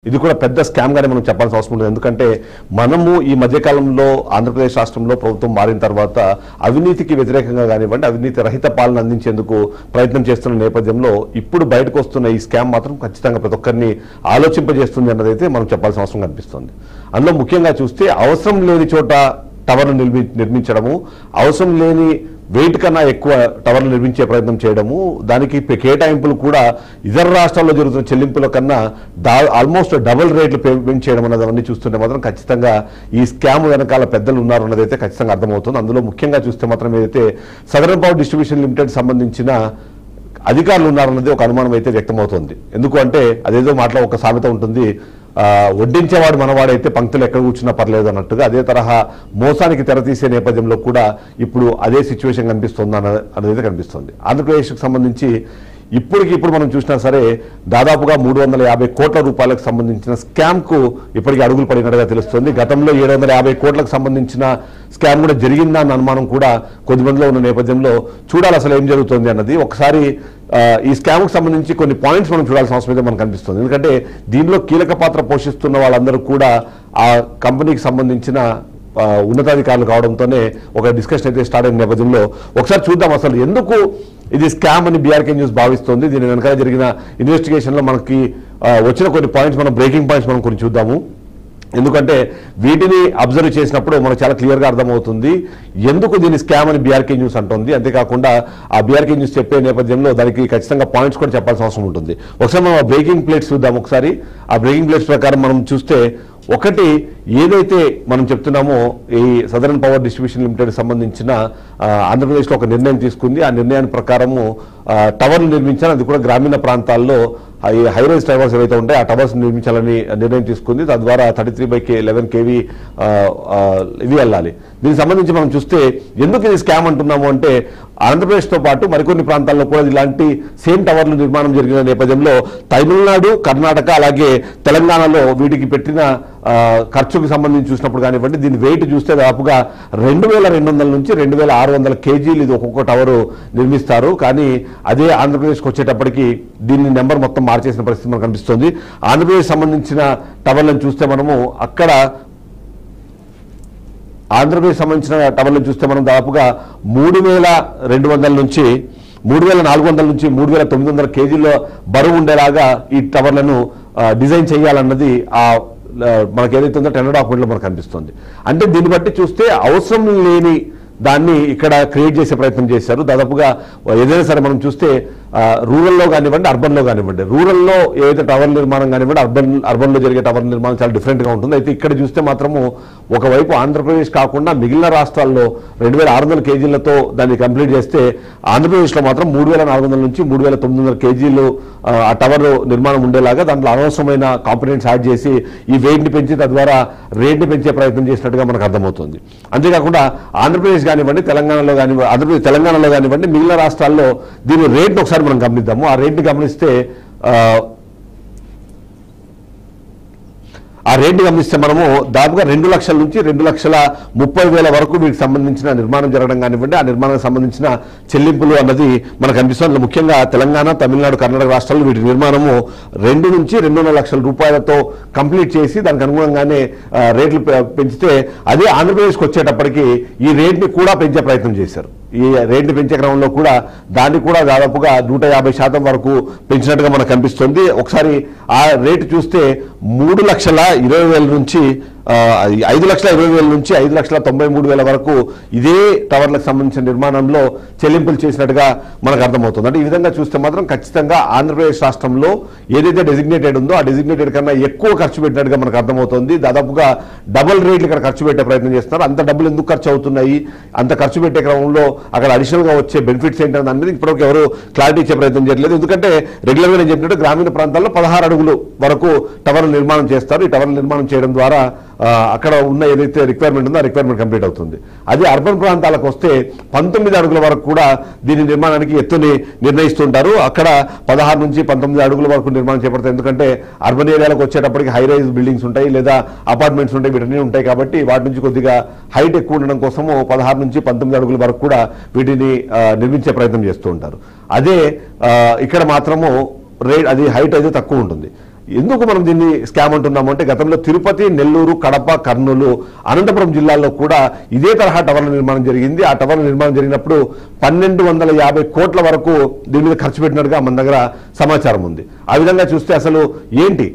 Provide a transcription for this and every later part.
ఇది కూడా పెద్ద స్కామ్ గానే మనం చెప్పాల్సిన అవసరం ఉంది. ఎందుకంటే మనము ఈ మధ్యకాలంలో ఆంధ్రప్రదేశ్ రాష్ట్రంలో ప్రభుత్వం మారిన తర్వాత అవినీతికి వ్యతిరేకంగా కానివ్వండి, అవినీతి రహిత పాలన అందించేందుకు ప్రయత్నం చేస్తున్న నేపథ్యంలో ఇప్పుడు బయటకు వస్తున్న ఈ స్కామ్ మాత్రం ఖచ్చితంగా ప్రతి ఒక్కరిని ఆలోచింపజేస్తుంది అన్నదైతే మనం చెప్పాల్సిన అవసరం కనిపిస్తుంది. అందులో ముఖ్యంగా చూస్తే అవసరం లేని చోట టవర్లు నిర్మించడము, అవసరం లేని వెయిట్ కన్నా ఎక్కువ టవర్లు నిర్మించే ప్రయత్నం చేయడము, దానికి కేటాయింపులు కూడా ఇతర రాష్ట్రాల్లో జరుగుతున్న చెల్లింపుల కన్నా ఆల్మోస్ట్ డబుల్ రేట్లు పేమెంట్ చేయడం అన్నది అవన్నీ చూస్తుంటే మాత్రం ఖచ్చితంగా ఈ స్కామ్ వెనకాల పెద్దలు ఉన్నారు అన్నది అయితే ఖచ్చితంగా అర్థమవుతుంది. అందులో ముఖ్యంగా చూస్తే మాత్రం ఏదైతే సదరన్ పవర్ డిస్ట్రిబ్యూషన్ లిమిటెడ్ సంబంధించిన అధికారులు ఉన్నారన్నది ఒక అనుమానం అయితే వ్యక్తమవుతుంది. ఎందుకు అంటే అదేదో మాటలో ఒక సామెత ఉంటుంది, వడ్డించేవాడు మనవాడైతే పంక్తులు ఎక్కడ కూర్చున్నా పర్లేదు అన్నట్టుగా అదే తరహా మోసానికి తెరతీసే నేపథ్యంలో కూడా ఇప్పుడు అదే సిచ్యువేషన్ కనిపిస్తుంది అనేది కనిపిస్తుంది. ఆంధ్రప్రదేశ్కి సంబంధించి ఇప్పుడు మనం చూసినా సరే దాదాపుగా 350 కోట్ల రూపాయలకు సంబంధించిన స్కామ్కు ఇప్పటికీ అడుగులు పడినట్టుగా తెలుస్తుంది. గతంలో 750 కోట్లకు సంబంధించిన స్కామ్ కూడా జరిగిందా అన్న అనుమానం కూడా కొద్దిమందిలో ఉన్న నేపథ్యంలో చూడాలి అసలు ఏం జరుగుతుంది అన్నది. ఒకసారి ఈ స్కామ్కు సంబంధించి కొన్ని పాయింట్స్ మనం చూడాల్సిన అవసరం అయితే మనకు కనిపిస్తుంది. ఎందుకంటే దీనిలో కీలక పాత్ర పోషిస్తున్న వాళ్ళందరూ కూడా ఆ కంపెనీకి సంబంధించిన ఉన్నతాధికారులు కావడంతోనే ఒక డిస్కషన్ అయితే స్టార్ట్ అయిన నేపథ్యంలో ఒకసారి చూద్దాం అసలు ఎందుకు ఇది స్కామ్ అని బీఆర్కే న్యూస్ భావిస్తోంది. దీని వెనకాల జరిగిన ఇన్వెస్టిగేషన్లో మనకి వచ్చిన కొన్ని పాయింట్స్, మనం బ్రేకింగ్ పాయింట్స్ మనం కొన్ని చూద్దాము. ఎందుకంటే వీటిని అబ్జర్వ్ చేసినప్పుడు మనకు చాలా క్లియర్గా అర్థమవుతుంది ఎందుకు దీన్ని స్కామ్ అని బీఆర్కే న్యూస్ అంటుంది. అంతేకాకుండా ఆ బీఆర్కే న్యూస్ చెప్పే నేపథ్యంలో దానికి ఖచ్చితంగా పాయింట్స్ కూడా చెప్పాల్సిన అవసరం ఉంటుంది. ఒకసారి మనం ఆ బ్రేకింగ్ ప్లేట్స్ చూద్దాం. ఒకసారి ఆ బ్రేకింగ్ ప్లేట్స్ ప్రకారం మనం చూస్తే ఒకటి ఏదైతే మనం చెప్తున్నామో ఈ సదరన్ పవర్ డిస్ట్రిబ్యూషన్ లిమిటెడ్ సంబంధించిన ఆంధ్రప్రదేశ్లో ఒక నిర్ణయం తీసుకుంది. ఆ నిర్ణయాన్ని ప్రకారము టవర్లు నిర్మించాలి, అది కూడా గ్రామీణ ప్రాంతాల్లో ఈ హైరైజ్ టవర్స్ ఏవైతే ఉంటాయో ఆ టవర్స్ నిర్మించాలని నిర్ణయం తీసుకుంది. తద్వారా 33/11 kV ఇవి వెళ్ళాలి. దీనికి సంబంధించి మనం చూస్తే ఎందుకు ఇది స్కామ్ అంటున్నాము అంటే ఆంధ్రప్రదేశ్తో పాటు మరికొన్ని ప్రాంతాల్లో కూడా ఇలాంటి సేమ్ టవర్లు నిర్మాణం జరిగిన నేపథ్యంలో తమిళనాడు, కర్ణాటక అలాగే తెలంగాణలో వీటికి పెట్టిన ఖర్చుకు సంబంధించి చూసినప్పుడు కానివ్వండి, దీని వెయిట్ చూస్తే దాదాపుగా 2200 నుంచి 2600 kgలు ఇది ఒక్కొక్క టవరు నిర్మిస్తారు. కానీ అదే ఆంధ్రప్రదేశ్కి వచ్చేటప్పటికి దీన్ని నెంబర్ మొత్తం మార్చేసిన పరిస్థితి మనకు కనిపిస్తుంది. ఆంధ్రప్రదేశ్ సంబంధించిన టవర్లను చూస్తే మనము అక్కడ ఆంధ్రప్రదేశ్ సంబంధించిన టవర్లను చూస్తే మనం దాదాపుగా 3200 నుంచి 3400 నుంచి 3900 kgల బరువు ఉండేలాగా ఈ టవర్లను డిజైన్ చేయాలన్నది మనకు ఏదైతే ఉందో టెండర్ డాక్యుమెంట్లో మనకు కనిపిస్తుంది. అంటే దీన్ని బట్టి చూస్తే అవసరం లేని దాన్ని ఇక్కడ క్రియేట్ చేసే ప్రయత్నం చేశారు. దాదాపుగా ఏదైనా సరే మనం చూస్తే రూరల్లో కానివ్వండి, అర్బన్లో కానివ్వండి, రూరల్లో ఏదైతే టవర్ నిర్మాణం కానివ్వండి, అర్బన్లో జరిగే టవర్ నిర్మాణం చాలా డిఫరెంట్గా ఉంటుంది. అయితే ఇక్కడ చూస్తే మాత్రము ఒకవైపు ఆంధ్రప్రదేశ్ కాకుండా మిగిలిన రాష్ట్రాల్లో 2600 kgలతో దాన్ని కంప్లీట్ చేస్తే ఆంధ్రప్రదేశ్లో మాత్రం 3400 నుంచి 3900 kgలు ఆ టవర్ నిర్మాణం ఉండేలాగా దాంట్లో అనవసరమైన కాంపోనెంట్స్ యాడ్ చేసి ఈ వెయిట్ని పెంచి తద్వారా రేట్ని పెంచే ప్రయత్నం చేసినట్టుగా మనకు అర్థమవుతుంది. అంతేకాకుండా ఆంధ్రప్రదేశ్ కానివ్వండి, తెలంగాణలో కానివ్వండి, మిగిలిన రాష్ట్రాల్లో దీని రేట్ను ఒకసారి మనం గమనిద్దాము. ఆ రేట్ని గమనిస్తే మనము దాదాపుగా 2 లక్షల నుంచి 2,30,000 వరకు వీటికి సంబంధించిన నిర్మాణం జరగడం కానివ్వండి, ఆ నిర్మాణానికి సంబంధించిన చెల్లింపులు అన్నది మనకు కనిపిస్తుంది. ముఖ్యంగా తెలంగాణ, తమిళనాడు, కర్ణాటక రాష్ట్రాల్లో వీటి నిర్మాణము 2 నుంచి 2.5 లక్షల రూపాయలతో కంప్లీట్ చేసి దానికి అనుగుణంగానే రేట్లు పెంచితే అదే ఆంధ్రప్రదేశ్కి వచ్చేటప్పటికి ఈ రేట్ని కూడా పెంచే ప్రయత్నం చేశారు. ఈ రేట్ని పెంచే క్రమంలో కూడా దాన్ని కూడా దాదాపుగా 150% వరకు పెంచినట్టుగా మనకు కనిపిస్తుంది. ఒకసారి ఆ రేటు చూస్తే 3,20,000 నుంచి 5,20,000 నుంచి 5,93,000 వరకు ఇదే టవర్లకు సంబంధించిన నిర్మాణంలో చెల్లింపులు చేసినట్టుగా మనకు అర్థమవుతుంది. అంటే ఈ విధంగా చూస్తే మాత్రం ఖచ్చితంగా ఆంధ్రప్రదేశ్ రాష్ట్రంలో ఏదైతే డెసిగ్నేటెడ్ ఉందో ఆ డెసిగ్నేటెడ్ కన్నా ఎక్కువ ఖర్చు పెట్టినట్టుగా మనకు అర్థమవుతుంది. దాదాపుగా డబుల్ రేట్లు ఇక్కడ ఖర్చు పెట్టే ప్రయత్నం చేస్తున్నారు. అంత డబ్బులు ఎందుకు ఖర్చు అవుతున్నాయి, అంత ఖర్చు పెట్టే క్రమంలో అక్కడ అడిషనల్గా వచ్చే బెనిఫిట్స్ ఏంటంటే అనేది ఇప్పటివరకు ఎవరు క్లారిటీ ఇచ్చే ప్రయత్నం చేయట్లేదు. ఎందుకంటే రెగ్యులర్గా నేను చెప్పినట్టు గ్రామీణ ప్రాంతాల్లో 16 అడుగులు వరకు టవర్లు నిర్మాణం చేస్తారు. ఈ టవర్లు నిర్మాణం చేయడం ద్వారా అక్కడ ఉన్న ఏదైతే రిక్వైర్మెంట్ ఉందో ఆ రిక్వైర్మెంట్ కంప్లీట్ అవుతుంది. అదే అర్బన్ ప్రాంతాలకు వస్తే 19 అడుగుల వరకు కూడా దీని నిర్మాణానికి ఎత్తుని నిర్ణయిస్తుంటారు. అక్కడ 16 నుంచి 19 అడుగుల వరకు నిర్మాణం చేపడతాయి. ఎందుకంటే అర్బన్ ఏరియాలకు వచ్చేటప్పటికి హై రైజ్ బిల్డింగ్స్ ఉంటాయి, లేదా అపార్ట్మెంట్స్ ఉంటాయి, వీటన్నీ ఉంటాయి. కాబట్టి వాటి నుంచి కొద్దిగా హైట్ ఎక్కువ ఉండడం కోసము 16 నుంచి 19 అడుగుల వరకు కూడా వీటిని నిర్మించే ప్రయత్నం చేస్తూ ఉంటారు. అదే ఇక్కడ మాత్రము రేట్ అది హైట్ అయితే తక్కువ ఉంటుంది. ఎందుకు మనం దీన్ని స్కామ్ అంటున్నాము అంటే గతంలో తిరుపతి, నెల్లూరు, కడప, కర్నూలు, అనంతపురం జిల్లాల్లో కూడా ఇదే తరహా టవర్ల నిర్మాణం జరిగింది. ఆ టవర్ల నిర్మాణం జరిగినప్పుడు 1250 కోట్ల వరకు దీని మీద ఖర్చు పెట్టినట్టుగా మన దగ్గర సమాచారం ఉంది. ఆ విధంగా చూస్తే అసలు ఏంటి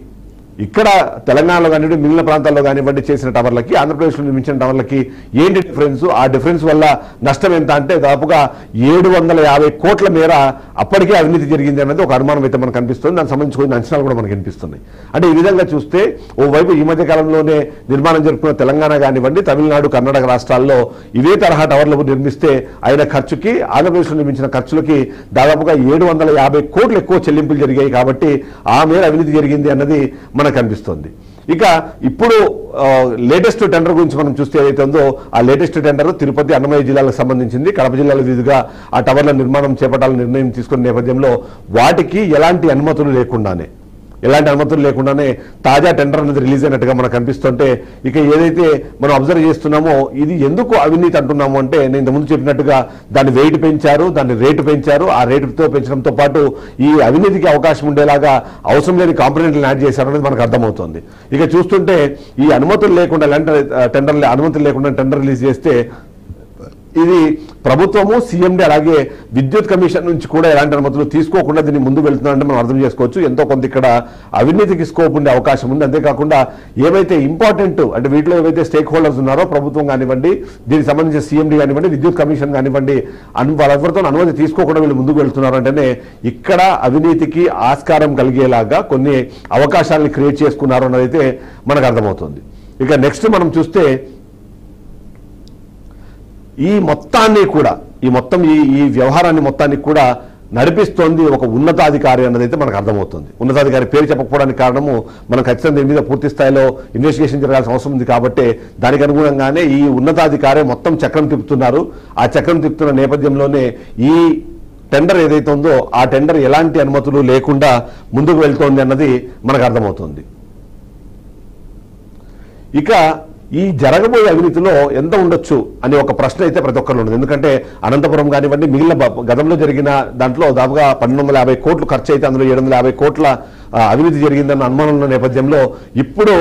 ఇక్కడ తెలంగాణలో కానివ్వండి, మిగిలిన ప్రాంతాల్లో కానివ్వండి చేసిన టవర్లకి, ఆంధ్రప్రదేశ్లో నిర్మించిన టవర్లకి ఏంటి డిఫరెన్స్? ఆ డిఫరెన్స్ వల్ల నష్టం ఎంత అంటే దాదాపుగా 750 కోట్ల మేర అప్పటికే అవినీతి జరిగింది అన్నది ఒక అనుమానం అయితే మనకు కనిపిస్తుంది. దానికి సంబంధించి కొన్ని అంచనాలు కూడా మనకు కనిపిస్తున్నాయి. అంటే ఈ విధంగా చూస్తే ఓవైపు ఈ మధ్య కాలంలోనే నిర్మాణం జరుపుకున్న తెలంగాణ కానివ్వండి, తమిళనాడు, కర్ణాటక రాష్ట్రాల్లో ఇవే తరహా టవర్లు నిర్మిస్తే అయిన ఖర్చుకి, ఆంధ్రప్రదేశ్లో నిర్మించిన ఖర్చులకి దాదాపుగా 750 కోట్లు ఎక్కువ చెల్లింపులు జరిగాయి. కాబట్టి ఆ మేర అవినీతి జరిగింది అన్నది మనకు కనిపిస్తుంది. ఇక ఇప్పుడు లేటెస్ట్ టెండర్ గురించి మనం చూస్తే ఏదైతే ఉందో ఆ లేటెస్ట్ టెండర్ తిరుపతి, అన్నమయ్య జిల్లాలకు సంబంధించింది. కడప జిల్లాలో విధిగా ఆ టవర్ల నిర్మాణం చేపట్టాలని నిర్ణయం తీసుకున్న నేపథ్యంలో వాటికి ఎలాంటి అనుమతులు లేకుండానే తాజా టెండర్ అనేది రిలీజ్ అయినట్టుగా మనకు కనిపిస్తుంటే, ఇక ఏదైతే మనం అబ్జర్వ్ చేస్తున్నామో ఇది ఎందుకు అవినీతి అంటున్నాము అంటే నేను ఇంతకుముందు చెప్పినట్టుగా దాన్ని వెయిట్ పెంచారు, దాన్ని రేటు పెంచారు. ఆ రేటుతో పెంచడంతో పాటు ఈ అవినీతికి అవకాశం ఉండేలాగా అవసరం లేని కాంపోనెంట్లను యాడ్ చేశారు అనేది మనకు అర్థమవుతుంది. ఇక చూస్తుంటే ఈ అనుమతులు లేకుండా అనుమతులు లేకుండా టెండర్ రిలీజ్ చేస్తే ఇది ప్రభుత్వము, సీఎండీ అలాగే విద్యుత్ కమిషన్ నుంచి కూడా ఎలాంటి అనుమతులు తీసుకోకుండా దీన్ని ముందు వెళ్తున్నారంటే మనం అర్థం చేసుకోవచ్చు. ఎంతో కొంత ఇక్కడ అవినీతికి స్కోప్ ఉండే అవకాశం ఉంది. అంతేకాకుండా ఏవైతే ఇంపార్టెంట్ అంటే వీటిలో ఏవైతే స్టేక్ హోల్డర్స్ ఉన్నారో ప్రభుత్వం కానివ్వండి, దీనికి సంబంధించిన సీఎండీ కానివ్వండి, విద్యుత్ కమిషన్ కానివ్వండి, వాళ్ళెవరితో అనుమతి తీసుకోకుండా వీళ్ళు ముందుకు వెళ్తున్నారు అంటేనే ఇక్కడ అవినీతికి ఆస్కారం కలిగేలాగా కొన్ని అవకాశాలను క్రియేట్ చేసుకున్నారు అన్నదైతే మనకు అర్థమవుతుంది. ఇక నెక్స్ట్ మనం చూస్తే ఈ వ్యవహారాన్ని మొత్తాన్ని కూడా నడిపిస్తోంది ఒక ఉన్నతాధికారి అన్నదైతే మనకు అర్థమవుతుంది. ఉన్నతాధికారి పేరు చెప్పకపోవడానికి కారణము మనం ఖచ్చితంగా దీని మీద పూర్తి స్థాయిలో ఇన్వెస్టిగేషన్ జరగాల్సిన అవసరం ఉంది. కాబట్టి దానికి అనుగుణంగానే ఈ ఉన్నతాధికారి మొత్తం చక్రం తిప్పుతున్నారు. ఆ చక్రం తిప్పుతున్న నేపథ్యంలోనే ఈ టెండర్ ఏదైతే ఉందో ఆ టెండర్ ఎలాంటి అనుమతులు లేకుండా ముందుకు వెళ్తోంది అన్నది మనకు అర్థమవుతుంది. ఇక ఈ జరగబోయే అవినీతిలో ఎంత ఉండొచ్చు అనే ఒక ప్రశ్న అయితే ప్రతి ఒక్కరు ఉండదు. ఎందుకంటే అనంతపురం కానివ్వండి, మిగిలిన గతంలో జరిగిన దాంట్లో దాదాపుగా 1250 కోట్లు ఖర్చు అయితే అందులో 750 కోట్ల అవినీతి జరిగిందన్న అనుమానంలో నేపథ్యంలో ఇప్పుడు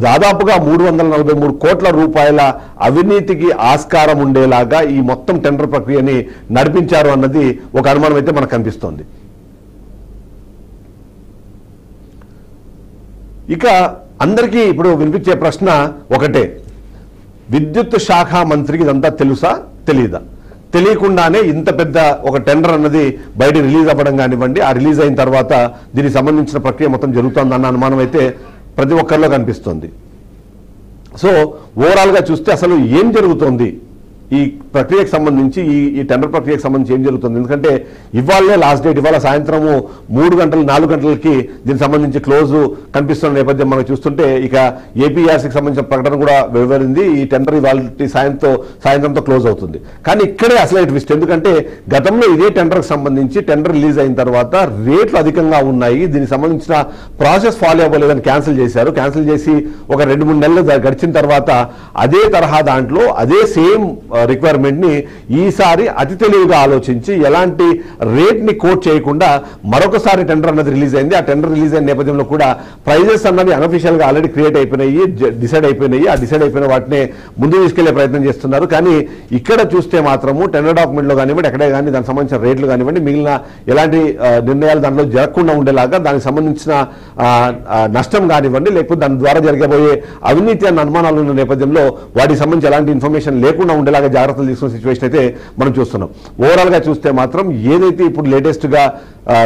దాదాపుగా 343 కోట్ల రూపాయల అవినీతికి ఆస్కారం ఉండేలాగా ఈ మొత్తం టెండర్ ప్రక్రియని నడిపించారు అన్నది ఒక అనుమానం అయితే మనకు కనిపిస్తోంది. ఇక అందరికీ ఇప్పుడు వినిపించే ప్రశ్న ఒకటే, విద్యుత్ శాఖ మంత్రికి ఇదంతా తెలుసా తెలీదా? తెలియకుండానే ఇంత పెద్ద ఒక టెండర్ అన్నది బయట రిలీజ్ అవ్వడం కానివ్వండి, ఆ రిలీజ్ అయిన తర్వాత దీనికి సంబంధించిన ప్రక్రియ మొత్తం జరుగుతుందన్న అనుమానం అయితే ప్రతి ఒక్కరిలో కనిపిస్తుంది. సో ఓవరాల్గా చూస్తే అసలు ఏం జరుగుతోంది ఈ ప్రక్రియకు సంబంధించి, ఈ టెండర్ ప్రక్రియకు సంబంధించి ఏం జరుగుతుంది? ఎందుకంటే ఇవాళనే లాస్ట్ డేట్, ఇవాళ సాయంత్రము 3 గంటలు 4 గంటలకి దీనికి సంబంధించి క్లోజ్ కనిపిస్తున్న నేపథ్యం మనం చూస్తుంటే ఇక ఏపీఆర్సీకి సంబంధించిన ప్రకటన కూడా వెలువరింది. ఈ టెండర్ ఇవాళ సాయంత్రంతో క్లోజ్ అవుతుంది. కానీ ఇక్కడే అసలు ట్విస్ట్. ఎందుకంటే గతంలో ఇదే టెండర్కి సంబంధించి టెండర్ రిలీజ్ అయిన తర్వాత రేట్లు అధికంగా ఉన్నాయి, దీనికి సంబంధించిన ప్రాసెస్ ఫాలో అవ్వలేదని క్యాన్సిల్ చేశారు. క్యాన్సిల్ చేసి ఒక 2-3 నెలలు గడిచిన తర్వాత అదే తరహా దాంట్లో అదే సేమ్ రిక్వైర్మెంట్ ని ఈసారి అతి తెలివిగా ఆలోచించి ఎలాంటి రేట్ ని కోట్ చేయకుండా మరొకసారి టెండర్ అన్నది రిలీజ్ అయింది. ఆ టెండర్ రిలీజ్ అయిన నేపథ్యంలో కూడా ప్రైజెస్ అన్నవి అనఫిషియల్ గా ఆల్రెడీ క్రియేట్ అయిపోయినాయి, డిసైడ్ అయిపోయినాయి. ఆ డిసైడ్ అయిపోయిన వాటిని ముందు తీసుకెళ్లే ప్రయత్నం చేస్తున్నారు. కానీ ఇక్కడ చూస్తే మాత్రము టెండర్ డాక్యుమెంట్ లో కానివ్వండి, ఎక్కడే కానీ దానికి సంబంధించిన రేట్లు కానివ్వండి, మిగిలిన ఎలాంటి నిర్ణయాలు దాంట్లో జరగకుండా ఉండేలాగా దానికి సంబంధించిన నష్టం కానివ్వండి, లేకపోతే దాని ద్వారా జరగబోయే అవినీతి అన్న అనుమానాలు ఉన్న నేపథ్యంలో వాటికి సంబంధించి ఎలాంటి ఇన్ఫర్మేషన్ లేకుండా ఉండేలాగా జాగ్రత్తలు తీసుకున్న సిచ్యువేషన్ అయితే మనం చూస్తున్నాం. ఓవరాల్ గా చూస్తే మాత్రం ఏదైతే ఇప్పుడు లేటెస్ట్ గా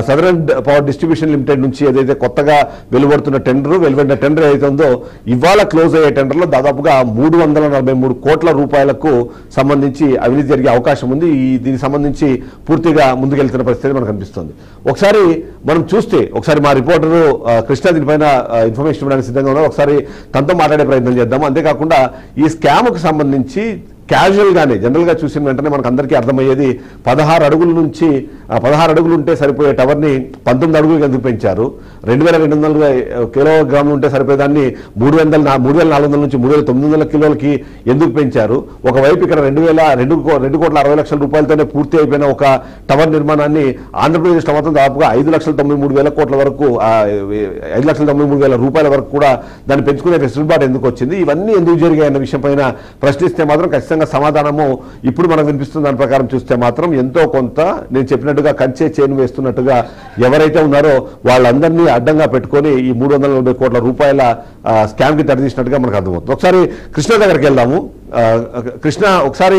సదరన్ పవర్ డిస్ట్రిబ్యూషన్ లిమిటెడ్ నుంచి ఏదైతే కొత్తగా వెలువడిన టెండర్ ఏదైతే ఉందో ఇవాళ క్లోజ్ అయ్యే టెండర్లో దాదాపుగా 343 కోట్ల రూపాయలకు సంబంధించి అవినీతి జరిగే అవకాశం ఉంది. దీనికి సంబంధించి పూర్తిగా ముందుకెళ్తున్న పరిస్థితి మనకు కనిపిస్తుంది. ఒకసారి మనం చూస్తే మా రిపోర్టరు కృష్ణ దీనిపైన ఇన్ఫర్మేషన్ ఇవ్వడానికి సిద్ధంగా ఉన్నారు. ఒకసారి తనతో మాట్లాడే ప్రయత్నం చేద్దాము. అంతేకాకుండా ఈ స్కామ్కు సంబంధించి క్యాజువల్ గానే జనరల్ గా చూసిన వెంటనే మనకు అందరికీ అర్థమయ్యేది 16 అడుగుల నుంచి 16 అడుగులు ఉంటే సరిపోయే టవర్ ని 19 అడుగులకు ఎందుకు పెంచారు, 2200 కిలోగ్రాములు ఉంటే సరిపోయేదాన్ని 3400 నుంచి 3900 కిలోలకి ఎందుకు పెంచారు, ఒకవైపు ఇక్కడ 2,60,00,000 రూపాయలతోనే పూర్తి అయిపోయిన ఒక టవర్ నిర్మాణాన్ని ఆంధ్రప్రదేశ్ మొత్తం దాదాపుగా 5,93,000 కోట్ల వరకు 5,93,000 రూపాయల వరకు కూడా దాన్ని పెంచుకునే వెసులుబాటు ఎందుకు వచ్చింది, ఇవన్నీ ఎందుకు జరిగాయి అన్న విషయం పైన ప్రశ్నిస్తే మాత్రం ఖచ్చితంగా సమాధానము ఇప్పుడు మనకు వినిపిస్తున్న దాని ప్రకారం చూస్తే మాత్రం ఎంతో కొంత నేను చెప్పినట్టుగా కంచే చేను వేస్తున్నట్టుగా ఎవరైతే ఉన్నారో వాళ్ళందరినీ అడ్డంగా పెట్టుకొని ఈ 340 కోట్ల రూపాయల స్కామ్ కి తెరదీసినట్టుగా మనకు అర్థమవుతుంది. ఒకసారి కృష్ణ దగ్గరికి వెళ్దాము. కృష్ణ, ఒకసారి